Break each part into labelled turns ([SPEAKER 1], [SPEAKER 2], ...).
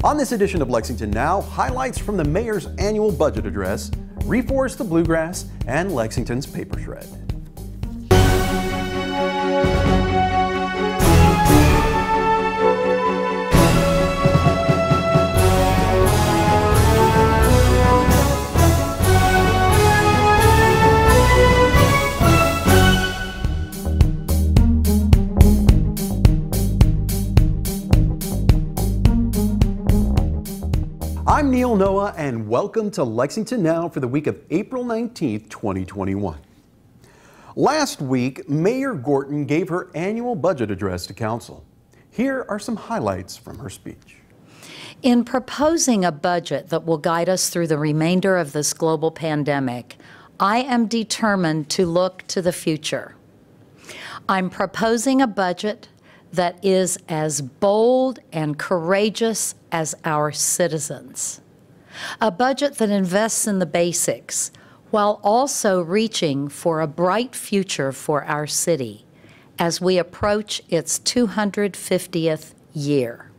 [SPEAKER 1] On this edition of Lexington Now, highlights from the mayor's annual budget address, Reforest the Bluegrass, and Lexington's paper shred. I'm Neil Noah, and welcome to Lexington Now for the week of April 19th, 2021. Last week, Mayor Gorton gave her annual budget address to Council. Here are some highlights from her speech.
[SPEAKER 2] In proposing a budget that will guide us through the remainder of this global pandemic, I am determined to look to the future. I'm proposing a budget that is as bold and courageous as our citizens. A budget that invests in the basics while also reaching for a bright future for our city as we approach its 250th year.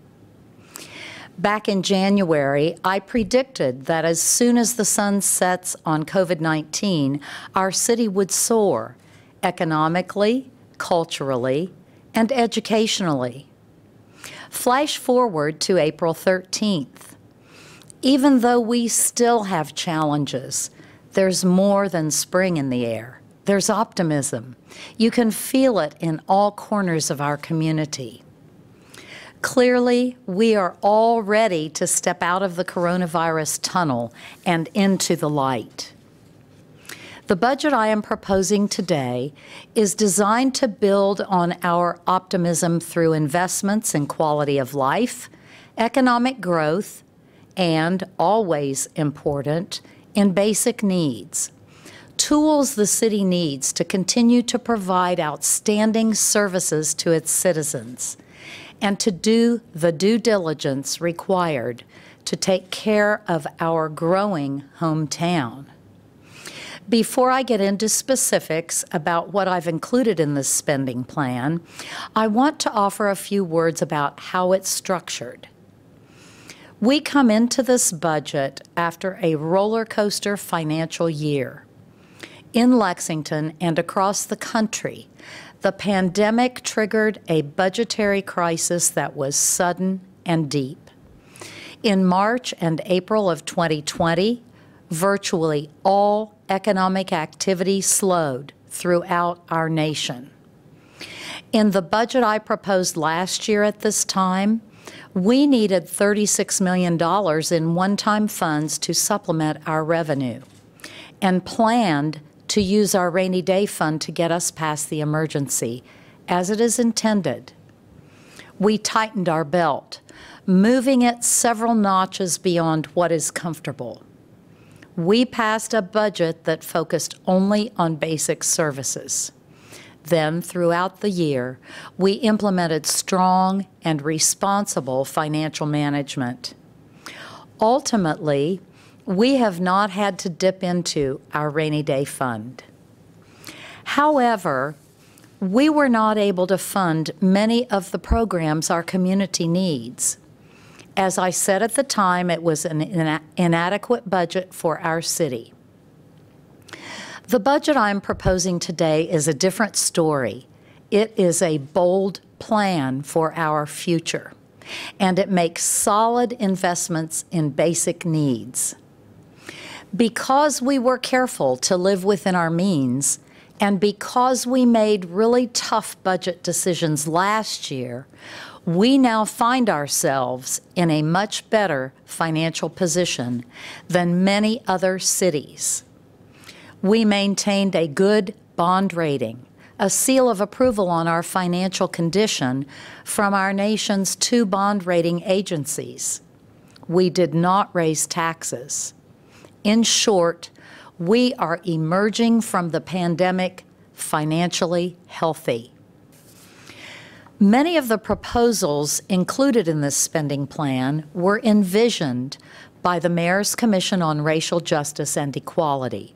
[SPEAKER 2] Back in January, I predicted that as soon as the sun sets on COVID-19, our city would soar economically, culturally, and educationally. Flash forward to April 13th. Even though we still have challenges, there's more than spring in the air. There's optimism. You can feel it in all corners of our community. Clearly, we are all ready to step out of the coronavirus tunnel and into the light. The budget I am proposing today is designed to build on our optimism through investments in quality of life, economic growth, and, always important, in basic needs. Tools the city needs to continue to provide outstanding services to its citizens and to do the due diligence required to take care of our growing hometown. Before I get into specifics about what I've included in this spending plan, I want to offer a few words about how it's structured. We come into this budget after a roller coaster financial year. In Lexington and across the country, the pandemic triggered a budgetary crisis that was sudden and deep. In March and April of 2020, virtually all economic activity slowed throughout our nation. In the budget I proposed last year at this time, we needed $36 million in one-time funds to supplement our revenue and planned to use our rainy day fund to get us past the emergency, as it is intended. We tightened our belt, moving it several notches beyond what is comfortable. We passed a budget that focused only on basic services. Then, throughout the year, we implemented strong and responsible financial management. Ultimately, we have not had to dip into our rainy day fund. However, we were not able to fund many of the programs our community needs. As I said at the time, it was an inadequate budget for our city. The budget I'm proposing today is a different story. It is a bold plan for our future, and it makes solid investments in basic needs. Because we were careful to live within our means, and because we made really tough budget decisions last year, we now find ourselves in a much better financial position than many other cities. We maintained a good bond rating, a seal of approval on our financial condition from our nation's 2 bond rating agencies. We did not raise taxes. In short, we are emerging from the pandemic financially healthy. Many of the proposals included in this spending plan were envisioned by the Mayor's Commission on Racial Justice and Equality,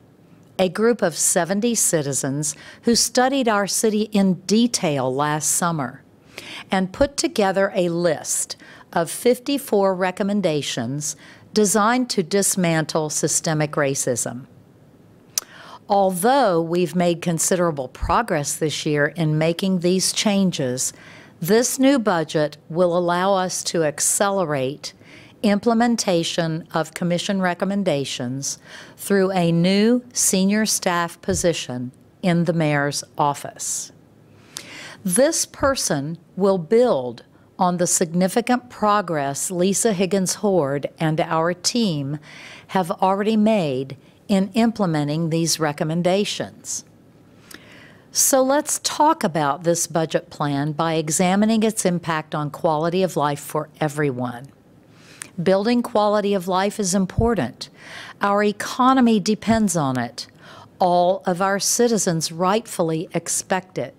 [SPEAKER 2] a group of 70 citizens who studied our city in detail last summer and put together a list of 54 recommendations designed to dismantle systemic racism. Although we've made considerable progress this year in making these changes, this new budget will allow us to accelerate implementation of Commission recommendations through a new senior staff position in the Mayor's office. This person will build on the significant progress Lisa Higgins-Hord and our team have already made in implementing these recommendations. So let's talk about this budget plan by examining its impact on quality of life for everyone. Building quality of life is important. Our economy depends on it. All of our citizens rightfully expect it.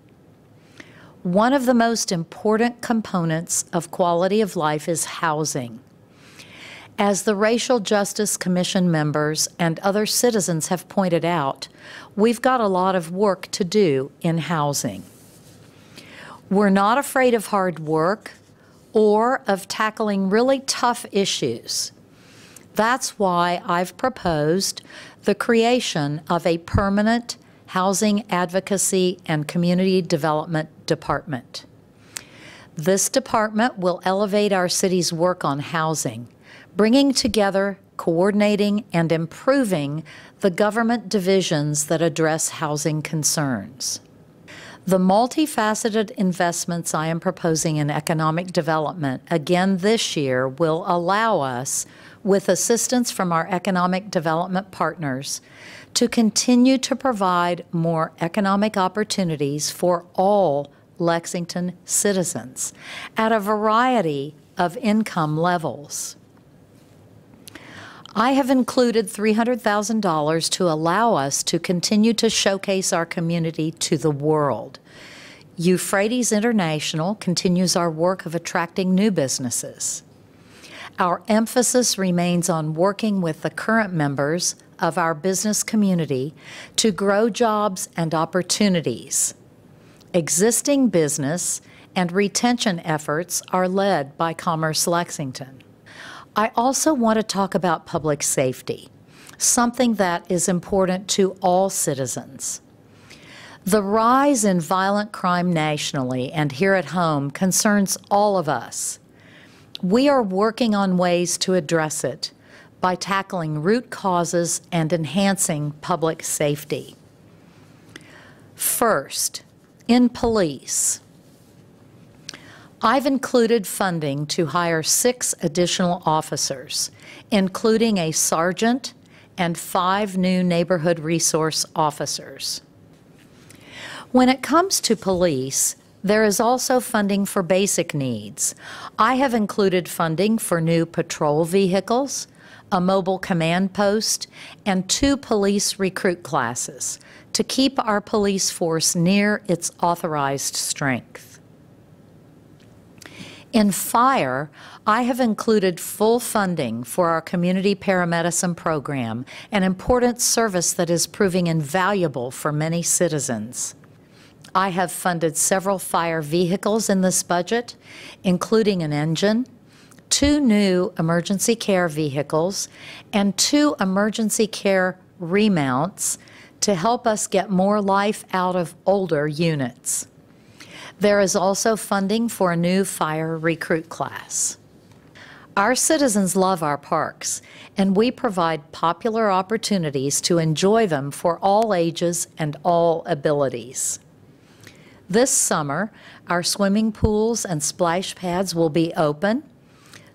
[SPEAKER 2] One of the most important components of quality of life is housing. As the Racial Justice Commission members and other citizens have pointed out, we've got a lot of work to do in housing. We're not afraid of hard work or of tackling really tough issues. That's why I've proposed the creation of a permanent Housing Advocacy and Community Development Department. This department will elevate our city's work on housing, bringing together, coordinating, and improving the government divisions that address housing concerns. The multifaceted investments I am proposing in economic development again this year will allow us, with assistance from our economic development partners, to continue to provide more economic opportunities for all Lexington citizens at a variety of income levels. I have included $300,000 to allow us to continue to showcase our community to the world. Euphrates International continues our work of attracting new businesses. Our emphasis remains on working with the current members of our business community to grow jobs and opportunities. Existing business and retention efforts are led by Commerce Lexington. I also want to talk about public safety, something that is important to all citizens. The rise in violent crime nationally and here at home concerns all of us. We are working on ways to address it by tackling root causes and enhancing public safety. First, in police, I've included funding to hire 6 additional officers, including a sergeant and 5 new neighborhood resource officers. When it comes to police, there is also funding for basic needs. I have included funding for new patrol vehicles, a mobile command post, and 2 police recruit classes to keep our police force near its authorized strength. In fire, I have included full funding for our community paramedicine program, an important service that is proving invaluable for many citizens. I have funded several fire vehicles in this budget, including an engine, 2 new emergency care vehicles, and 2 emergency care remounts to help us get more life out of older units. There is also funding for a new fire recruit class. Our citizens love our parks, and we provide popular opportunities to enjoy them for all ages and all abilities. This summer, our swimming pools and splash pads will be open,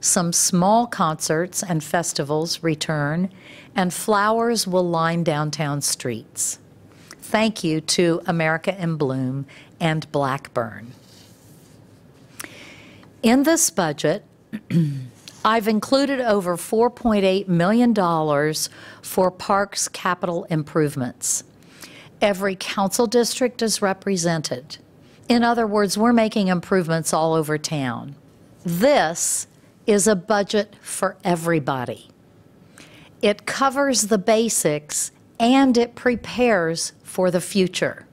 [SPEAKER 2] some small concerts and festivals return, and flowers will line downtown streets. Thank you to America in Bloom and Blackburn. In this budget, I've included over $4.8 million for parks capital improvements. Every council district is represented. In other words, we're making improvements all over town. This is a budget for everybody. It covers the basics and it prepares for the future.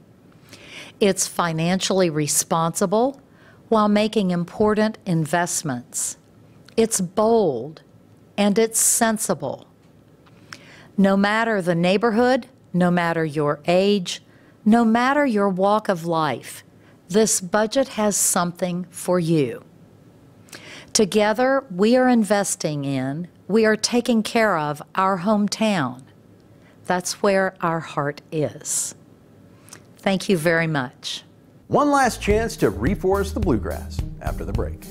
[SPEAKER 2] It's financially responsible while making important investments. It's bold, and it's sensible. No matter the neighborhood, no matter your age, no matter your walk of life, this budget has something for you. Together, we are investing in, we are taking care of our hometown. That's where our heart is. Thank you very much.
[SPEAKER 1] One last chance to reforest the bluegrass after the break.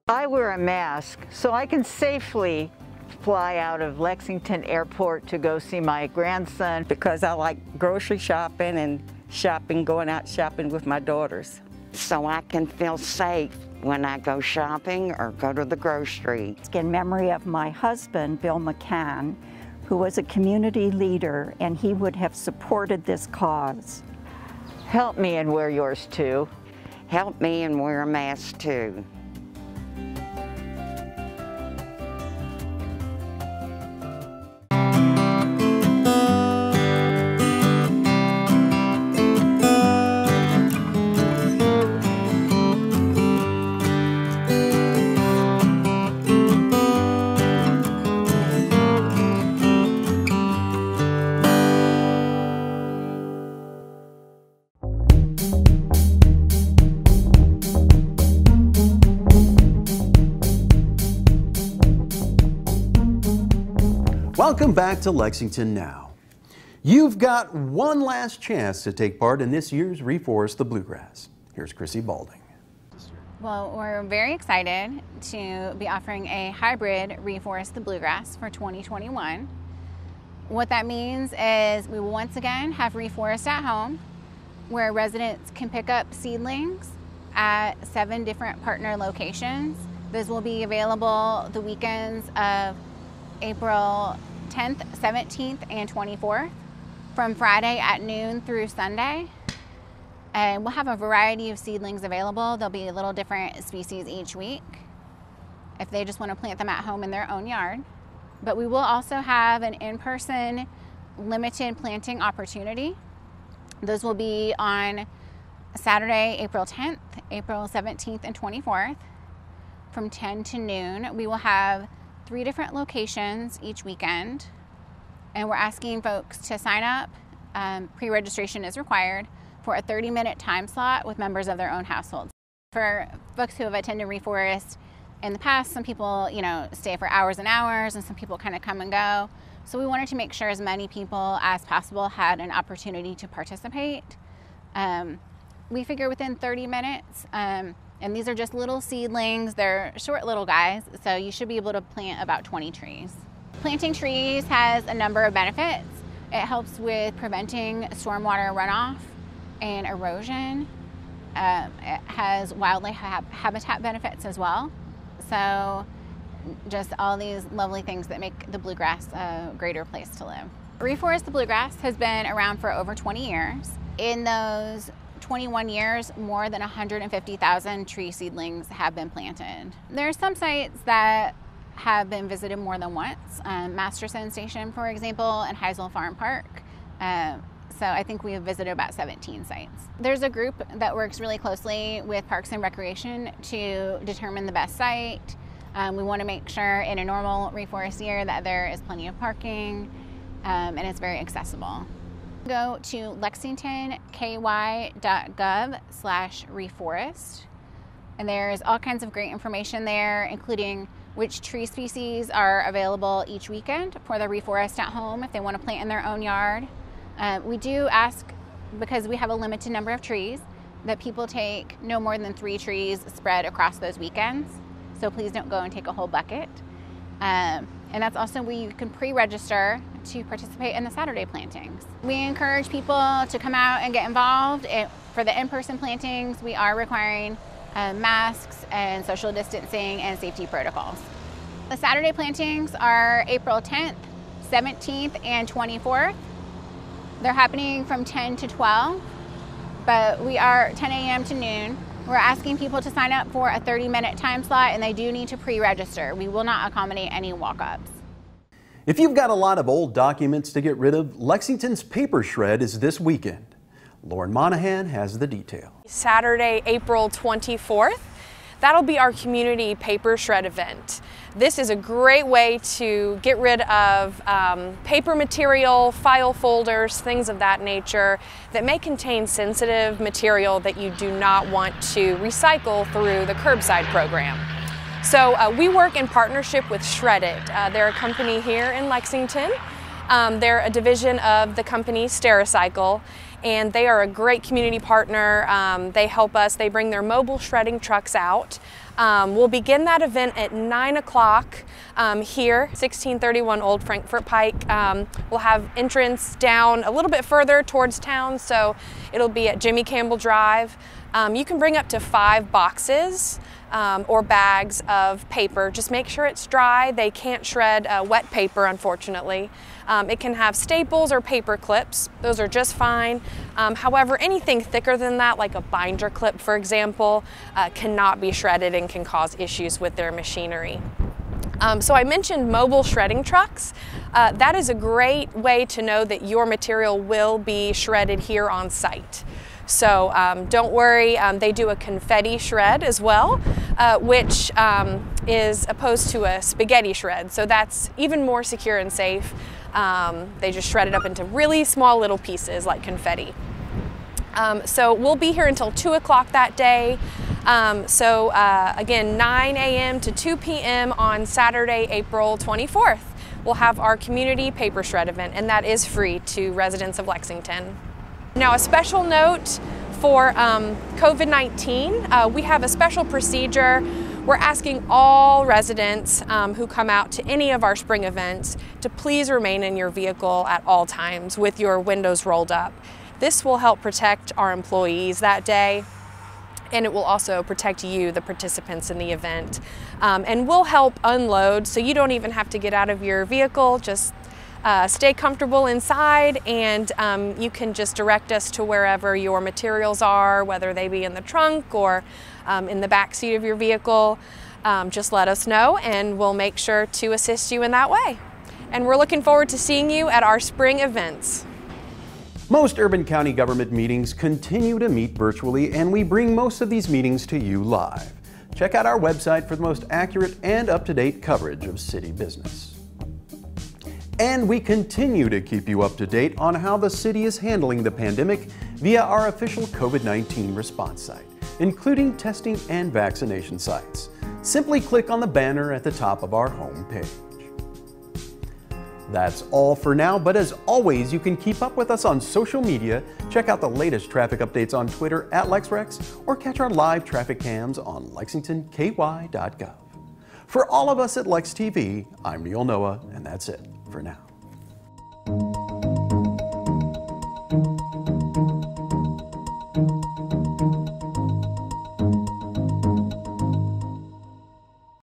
[SPEAKER 3] I wear a mask so I can safely fly out of Lexington Airport to go see my grandson.
[SPEAKER 4] Because I like grocery shopping and going out shopping with my daughters.
[SPEAKER 5] So I can feel safe when I go shopping or go to the grocery.
[SPEAKER 6] In memory of my husband, Bill McCann, who was a community leader, and he would have supported this cause.
[SPEAKER 3] Help me and wear yours too.
[SPEAKER 5] Help me and wear a mask too.
[SPEAKER 1] Welcome back to Lexington Now. You've got one last chance to take part in this year's Reforest the Bluegrass. Here's Chrissy Balding.
[SPEAKER 7] Well, we're very excited to be offering a hybrid Reforest the Bluegrass for 2021. What that means is we will once again have Reforest at home, where residents can pick up seedlings at 7 different partner locations. Those will be available the weekends of April 10th, 17th, and 24th from Friday at noon through Sunday. And we'll have a variety of seedlings available. There'll be a little different species each week if they just want to plant them at home in their own yard. But we will also have an in-person limited planting opportunity. Those will be on Saturday, April 10th, April 17th, and 24th from 10 to noon. We will have 3 different locations each weekend, and we're asking folks to sign up. Pre-registration is required for a 30-minute time slot with members of their own households. For folks who have attended Reforest in the past, some people, stay for hours and hours, and some people kind of come and go. So we wanted to make sure as many people as possible had an opportunity to participate. We figure within 30 minutes, and these are just little seedlings. They're short little guys, so you should be able to plant about 20 trees. Planting trees has a number of benefits. It helps with preventing stormwater runoff and erosion. It has wildlife habitat benefits as well. So just all these lovely things that make the bluegrass a greater place to live. Reforest the Bluegrass has been around for over 20 years. In those 21 years, more than 150,000 tree seedlings have been planted. There are some sites that have been visited more than once. Masterson Station, for example, and Heisel Farm Park. So I think we have visited about 17 sites. There's a group that works really closely with Parks and Recreation to determine the best site. We want to make sure in a normal reforest year that there is plenty of parking and it's very accessible. Go to lexingtonky.gov/reforest, and there's all kinds of great information there, including which tree species are available each weekend for the Reforest at home if they want to plant in their own yard. We do ask, because we have a limited number of trees, that people take no more than 3 trees spread across those weekends. So please don't go and take a whole bucket. And that's also where you can pre-register to participate in the Saturday plantings. We encourage people to come out and get involved. For the in-person plantings, we are requiring masks and social distancing and safety protocols. The Saturday plantings are April 10th, 17th and 24th. They're happening from 10 to 12, but we are 10 a.m. to noon. We're asking people to sign up for a 30-minute time slot, and they do need to pre-register. We will not accommodate any walk-ups.
[SPEAKER 1] If you've got a lot of old documents to get rid of, Lexington's Paper Shred is this weekend. Lauren Monahan has the detail.
[SPEAKER 8] Saturday, April 24th, that'll be our community paper shred event. This is a great way to get rid of paper material, file folders, things of that nature that may contain sensitive material that you do not want to recycle through the curbside program. So we work in partnership with Shred-it. They're a company here in Lexington. They're a division of the company Stericycle, and they are a great community partner. They help us. They bring their mobile shredding trucks out. We'll begin that event at 9 o'clock here, 1631 Old Frankfort Pike. We'll have entrance down a little bit further towards town, so it'll be at Jimmy Campbell Drive. You can bring up to 5 boxes or bags of paper. Just make sure it's dry. They can't shred wet paper, unfortunately. It can have staples or paper clips. Those are just fine. However, anything thicker than that, like a binder clip, for example, cannot be shredded and can cause issues with their machinery. So I mentioned mobile shredding trucks. That is a great way to know that your material will be shredded here on site. So don't worry, they do a confetti shred as well, which is opposed to a spaghetti shred. So that's even more secure and safe. They just shred it up into really small little pieces like confetti. So we'll be here until 2 o'clock that day. Again, 9 a.m. to 2 p.m. on Saturday, April 24th. We'll have our community paper shred event, and that is free to residents of Lexington. Now, a special note for COVID-19, we have a special procedure. We're asking all residents who come out to any of our spring events to please remain in your vehicle at all times with your windows rolled up. This will help protect our employees that day, and it will also protect you, the participants in the event. And we'll help unload, so you don't even have to get out of your vehicle. Just stay comfortable inside, and you can just direct us to wherever your materials are, whether they be in the trunk or in the back seat of your vehicle. Just let us know, and we'll make sure to assist you in that way. And we're looking forward to seeing you at our spring events.
[SPEAKER 1] Most urban county government meetings continue to meet virtually, and we bring most of these meetings to you live. Check out our website for the most accurate and up-to-date coverage of city business. And we continue to keep you up to date on how the city is handling the pandemic via our official COVID-19 response site, including testing and vaccination sites. Simply click on the banner at the top of our homepage. That's all for now, but as always, you can keep up with us on social media, check out the latest traffic updates on Twitter at LexRex, or catch our live traffic cams on lexingtonky.gov. For all of us at Lex TV, I'm Neil Noah, and that's it for now.